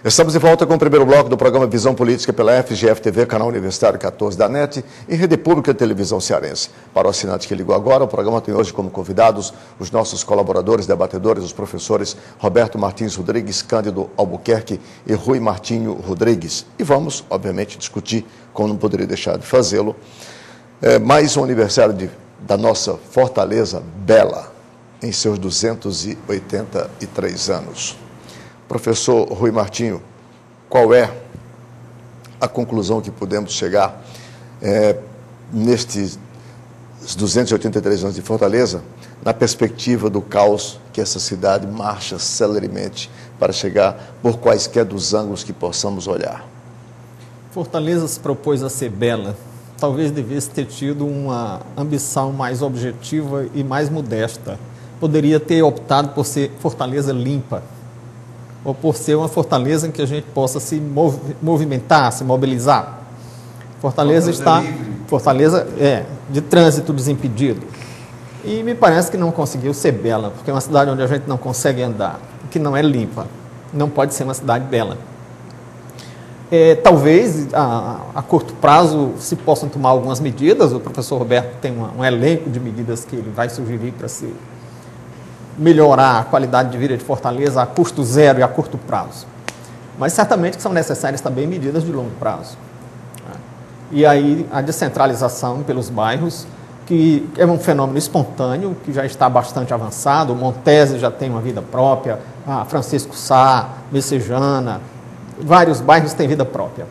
Estamos de volta com o primeiro bloco do programa Visão Política pela FGF-TV, canal Universitário 14 da NET e Rede Pública de Televisão Cearense. Para o assinante que ligou agora, o programa tem hoje como convidados os nossos colaboradores, debatedores, os professores Roberto Martins Rodrigues, Cândido Albuquerque e Rui Martinho Rodrigues. E vamos, obviamente, discutir, como não poderia deixar de fazê-lo, mais um aniversário da nossa Fortaleza Bela, em seus 283 anos. Professor Rui Martinho, qual é a conclusão que podemos chegar nestes 283 anos de Fortaleza, na perspectiva do caos que essa cidade marcha celeremente para chegar por quaisquer dos ângulos que possamos olhar? Fortaleza se propôs a ser bela. Talvez devesse ter tido uma ambição mais objetiva e mais modesta. Poderia ter optado por ser Fortaleza limpa, ou por ser uma fortaleza em que a gente possa se movimentar, se mobilizar. Fortaleza está... Fortaleza de trânsito desimpedido. E me parece que não conseguiu ser bela, porque é uma cidade onde a gente não consegue andar, que não é limpa. Não pode ser uma cidade bela. Talvez a curto prazo se possam tomar algumas medidas. O professor Roberto tem um elenco de medidas que ele vai sugerir para se melhorar a qualidade de vida de Fortaleza a custo zero e a curto prazo. Mas certamente que são necessárias também medidas de longo prazo. E aí a descentralização pelos bairros, que é um fenômeno espontâneo, que já está bastante avançado. O Montese já tem uma vida própria, a Francisco Sá, Messejana, vários bairros têm vida própria.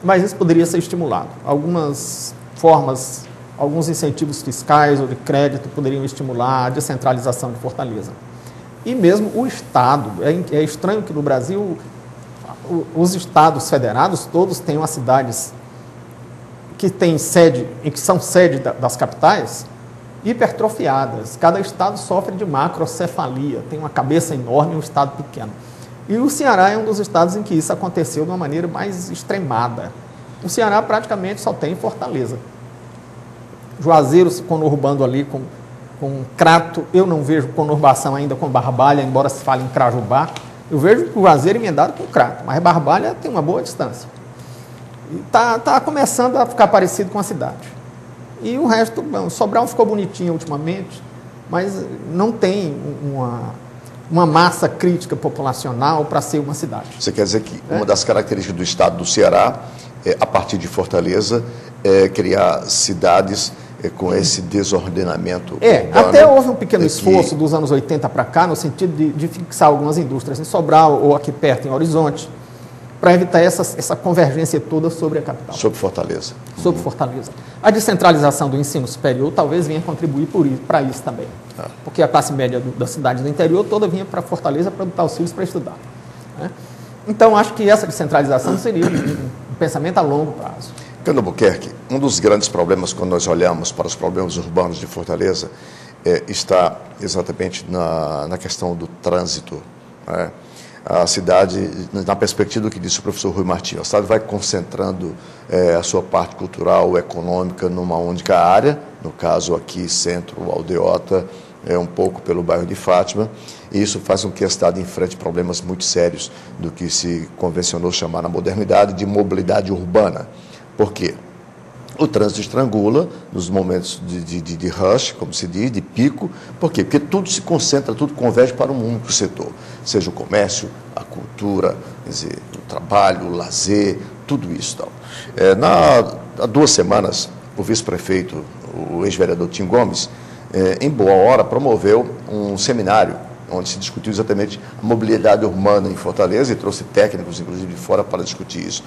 Mas isso poderia ser estimulado. Algumas formas, alguns incentivos fiscais ou de crédito poderiam estimular a descentralização de Fortaleza. E mesmo o Estado. É estranho que no Brasil os estados federados todos tenham as cidades que têm sede, que são sede das capitais, hipertrofiadas. Cada estado sofre de macrocefalia, tem uma cabeça enorme e um estado pequeno. E o Ceará é um dos estados em que isso aconteceu de uma maneira mais extremada. O Ceará praticamente só tem Fortaleza. Juazeiro se conurbando ali com Crato. Eu não vejo conurbação ainda com Barbalha, embora se fale em Crajubá. Eu vejo o Juazeiro emendado com Crato, mas Barbalha tem uma boa distância. Está começando a ficar parecido com a cidade. E o resto, Sobral ficou bonitinho ultimamente, mas não tem uma massa crítica populacional para ser uma cidade. Você quer dizer que uma das características do estado do Ceará, a partir de Fortaleza, é criar cidades com esse desordenamento urbano, até houve um pequeno esforço dos anos 80 para cá, no sentido de fixar algumas indústrias em Sobral ou aqui perto em Horizonte, para evitar essa convergência toda sobre a capital. Sobre Fortaleza. Sobre Fortaleza. A descentralização do ensino superior talvez venha contribuir para isso também. Porque a classe média das cidades do interior toda vinha para Fortaleza para botar os filhos para estudar. Né? Então, acho que essa descentralização seria um pensamento a longo prazo. Cândido Albuquerque, um dos grandes problemas quando nós olhamos para os problemas urbanos de Fortaleza está exatamente na questão do trânsito. Né? A cidade, na perspectiva do que disse o professor Rui Martinho, a cidade vai concentrando a sua parte cultural, econômica, numa única área, no caso aqui, centro, Aldeota, um pouco pelo bairro de Fátima, e isso faz com que a cidade enfrente problemas muito sérios do que se convencionou chamar na modernidade de mobilidade urbana. Por quê? O trânsito estrangula nos momentos de rush, como se diz, de pico. Por quê? Porque tudo se concentra, tudo converge para um único setor. Seja o comércio, a cultura, quer dizer, o trabalho, o lazer, tudo isso. Há 2 semanas, o vice-prefeito, o ex-vereador Tim Gomes, em boa hora, promoveu um seminário onde se discutiu exatamente a mobilidade urbana em Fortaleza e trouxe técnicos, inclusive, de fora para discutir isso.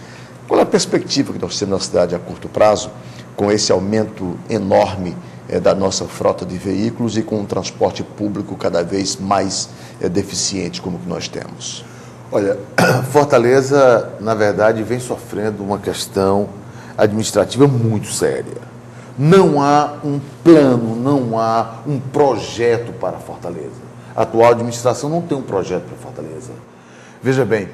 Qual é a perspectiva que nós temos na cidade a curto prazo, com esse aumento enorme da nossa frota de veículos e com um transporte público cada vez mais deficiente, como que nós temos? Olha, Fortaleza, na verdade, vem sofrendo uma questão administrativa muito séria. Não há um plano, não há um projeto para Fortaleza. A atual administração não tem um projeto para Fortaleza. Veja bem,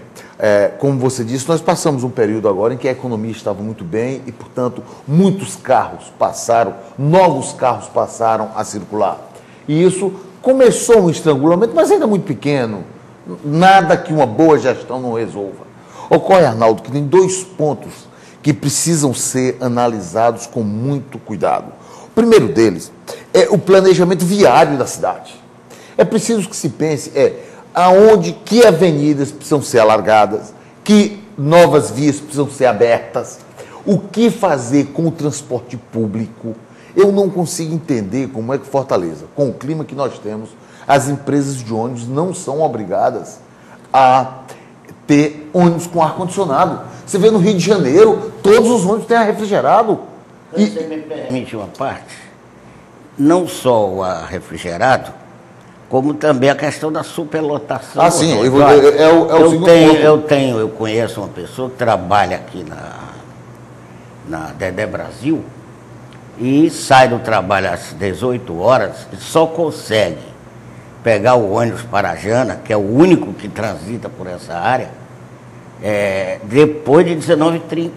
como você disse, nós passamos um período agora em que a economia estava muito bem e, portanto, muitos carros passaram, novos carros passaram a circular. E isso começou um estrangulamento, mas ainda muito pequeno. Nada que uma boa gestão não resolva. Ocorre, Arnaldo, que tem 2 pontos que precisam ser analisados com muito cuidado. O primeiro deles é o planejamento viário da cidade. É preciso que se pense aonde, que avenidas precisam ser alargadas, que novas vias precisam ser abertas, o que fazer com o transporte público. Eu não consigo entender como é que Fortaleza, com o clima que nós temos, as empresas de ônibus não são obrigadas a ter ônibus com ar-condicionado. Você vê no Rio de Janeiro, todos os ônibus têm ar refrigerado. Você me permite uma parte? Não só o ar refrigerado, como também a questão da superlotação. Ah, sim, o segundo ponto. Eu conheço uma pessoa que trabalha aqui na Dedé Brasil e sai do trabalho às 18 horas e só consegue pegar o ônibus Parajana, que é o único que transita por essa área, depois de 19h30.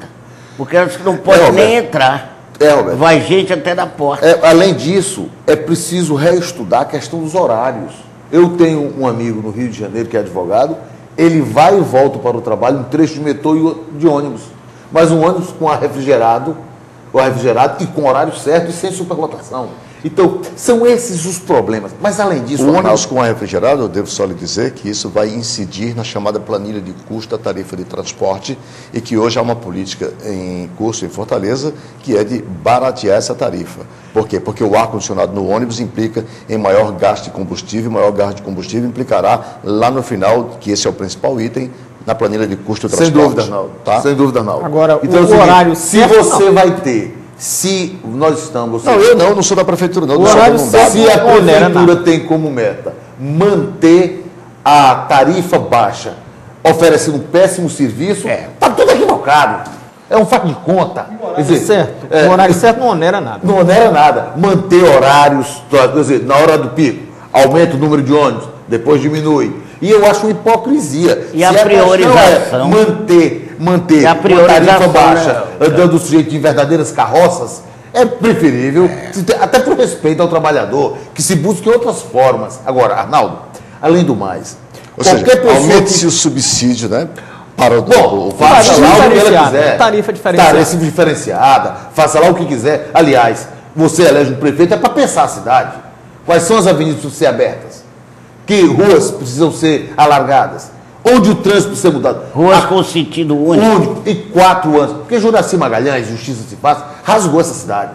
Porque eles não podem nem entrar. Roberto. Vai gente até na porta. Além disso, é preciso reestudar a questão dos horários. Eu tenho um amigo no Rio de Janeiro que é advogado, ele vai e volta para o trabalho, um trecho de metrô e de ônibus. Mas um ônibus com ar refrigerado e com horário certo e sem superlotação. Então, são esses os problemas. Mas, além disso... O ônibus com ar refrigerado, eu devo só lhe dizer que isso vai incidir na chamada planilha de custo da tarifa de transporte e que hoje há uma política em curso em Fortaleza que é de baratear essa tarifa. Por quê? Porque o ar-condicionado no ônibus implica em maior gasto de combustível, maior gasto de combustível implicará lá no final, que esse é o principal item, na planilha de custo do transporte. Sem dúvida, Arnaldo. Tá? Sem dúvida, Arnaldo. Agora, então, o horário certo, se você vai ter... Se nós estamos... Não, eu não sou da prefeitura, não. O horário certo, se a prefeitura tem como meta manter a tarifa baixa, oferecendo um péssimo serviço, está tudo equivocado. É um fato de conta. Quer dizer, o horário certo não onera nada. Não onera nada. Manter horários, quer dizer, na hora do pico, aumenta o número de ônibus, depois diminui. E eu acho uma hipocrisia. E a priorização... manter a tarifa baixa, dando o sujeito de verdadeiras carroças, é preferível, até por respeito ao trabalhador, que se busque outras formas. Agora, Arnaldo, além do mais, ou seja, aumente-se o subsídio, né? Para faça lá o que ela quiser. Tarifa diferenciada. Tarifa diferenciada, faça lá o que quiser. Aliás, você elege um prefeito para pensar a cidade. Quais são as avenidas que precisam ser abertas? Que ruas precisam ser alargadas? Onde o trânsito precisa ser mudado? Ruas com sentido único. E 4 anos. Porque Juraci Magalhães, Justiça se faz, rasgou essa cidade.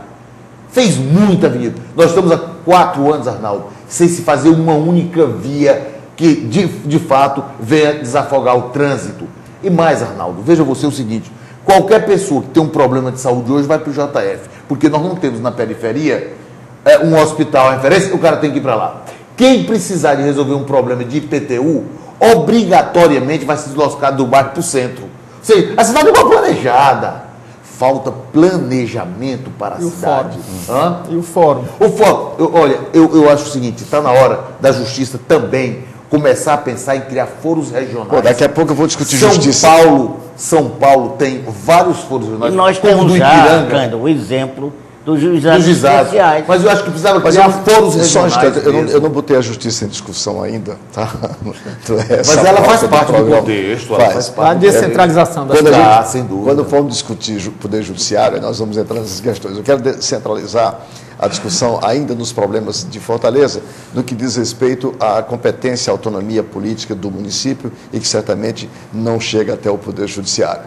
Fez muita avenida. Nós estamos há 4 anos, Arnaldo, sem se fazer uma única via que, de fato, venha desafogar o trânsito. E mais, Arnaldo, veja você o seguinte, qualquer pessoa que tem um problema de saúde hoje vai para o JF, porque nós não temos na periferia um hospital referência, o cara tem que ir para lá. Quem precisar de resolver um problema de IPTU, obrigatoriamente vai se deslocar do bairro para o centro. Ou seja, a cidade é mal planejada. Falta planejamento para a cidade. E o fórum? O fórum. Olha, eu acho o seguinte, está na hora da justiça também começar a pensar em criar foros regionais. Pô, daqui a pouco eu vou discutir justiça. São Paulo tem vários foros regionais. E nós temos já, Cândido, o exemplo dos juizados especiais. Mas eu acho que precisava criar foros regionais. Só um instante, eu não botei a justiça em discussão ainda, tá? Mas ela faz parte do contexto. Ela faz parte. A descentralização da cidade. Sem dúvida. Quando formos discutir poder judiciário, nós vamos entrar nessas questões. Eu quero descentralizar a discussão ainda nos problemas de Fortaleza, no que diz respeito à competência e autonomia política do município e que certamente não chega até o poder judiciário.